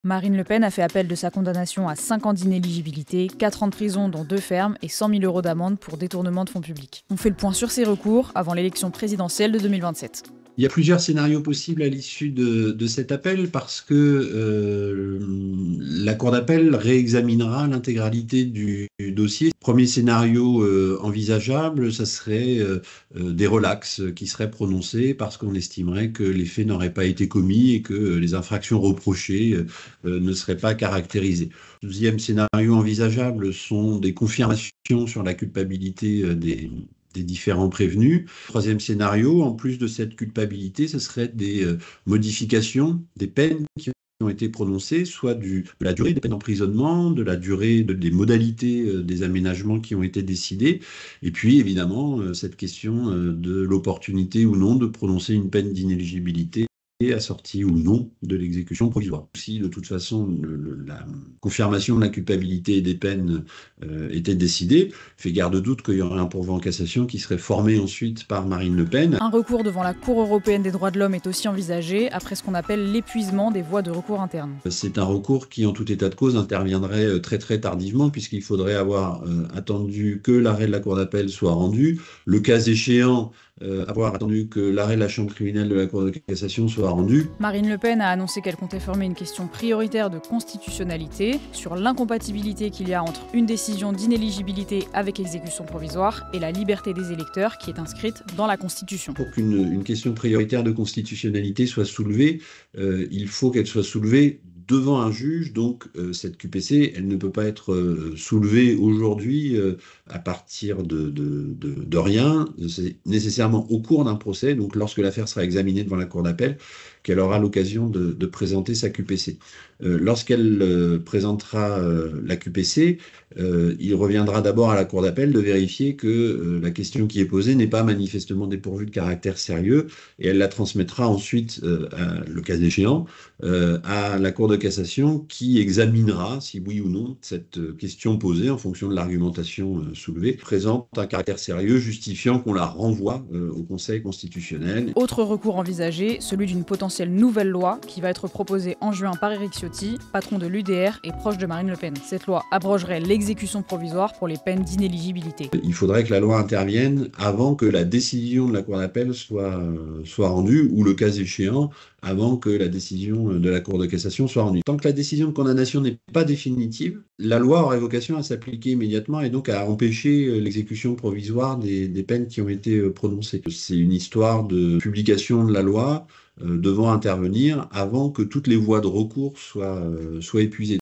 Marine Le Pen a fait appel de sa condamnation à 5 ans d'inéligibilité, 4 ans de prison dont 2 fermes et 100 000 € d'amende pour détournement de fonds publics. On fait le point sur ces recours avant l'élection présidentielle de 2027. Il y a plusieurs scénarios possibles à l'issue de cet appel parce que la Cour d'appel réexaminera l'intégralité du dossier. Premier scénario envisageable, ça serait des relax qui seraient prononcés parce qu'on estimerait que les faits n'auraient pas été commis et que les infractions reprochées ne seraient pas caractérisées. Deuxième scénario envisageable sont des confirmations sur la culpabilité des différents prévenus. Troisième scénario, en plus de cette culpabilité, ce serait des modifications des peines qui ont été prononcées, soit de la durée des peines d'emprisonnement, de la durée des modalités des aménagements qui ont été décidés, et puis évidemment cette question de l'opportunité ou non de prononcer une peine d'inéligibilité assortie ou non de l'exécution provisoire. Si de toute façon la confirmation de la culpabilité et des peines était décidée, fait garde de doute qu'il y aurait un pourvoi en cassation qui serait formé ensuite par Marine Le Pen. Un recours devant la Cour européenne des droits de l'homme est aussi envisagé après ce qu'on appelle l'épuisement des voies de recours internes. C'est un recours qui, en tout état de cause, interviendrait très très tardivement puisqu'il faudrait avoir attendu que l'arrêt de la Cour d'appel soit rendu, le cas échéant, avoir attendu que l'arrêt de la Chambre criminelle de la Cour de cassation soit rendu. Marine Le Pen a annoncé qu'elle comptait former une question prioritaire de constitutionnalité sur l'incompatibilité qu'il y a entre une décision d'inéligibilité avec exécution provisoire et la liberté des électeurs qui est inscrite dans la Constitution. Pour qu'une question prioritaire de constitutionnalité soit soulevée, il faut qu'elle soit soulevée devant un juge, donc cette QPC, elle ne peut pas être soulevée aujourd'hui à partir de rien, c'est nécessairement au cours d'un procès, donc lorsque l'affaire sera examinée devant la Cour d'appel, qu'elle aura l'occasion de présenter sa QPC. Lorsqu'elle présentera la QPC, il reviendra d'abord à la Cour d'appel de vérifier que la question qui est posée n'est pas manifestement dépourvue de caractère sérieux, et elle la transmettra ensuite, le cas échéant, à la Cour de cassation qui examinera si oui ou non cette question posée en fonction de l'argumentation soulevée présente un caractère sérieux justifiant qu'on la renvoie au Conseil constitutionnel. Autre recours envisagé, celui d'une potentielle nouvelle loi qui va être proposée en juin par Éric Ciotti, patron de l'UDR et proche de Marine Le Pen. Cette loi abrogerait l'exécution provisoire pour les peines d'inéligibilité. Il faudrait que la loi intervienne avant que la décision de la Cour d'appel soit rendue, ou le cas échéant, avant que la décision de la Cour de cassation soit rendue. Tant que la décision de condamnation n'est pas définitive, la loi aurait vocation à s'appliquer immédiatement et donc à empêcher l'exécution provisoire des peines qui ont été prononcées. C'est une histoire de publication de la loi devant intervenir avant que toutes les voies de recours soient épuisées.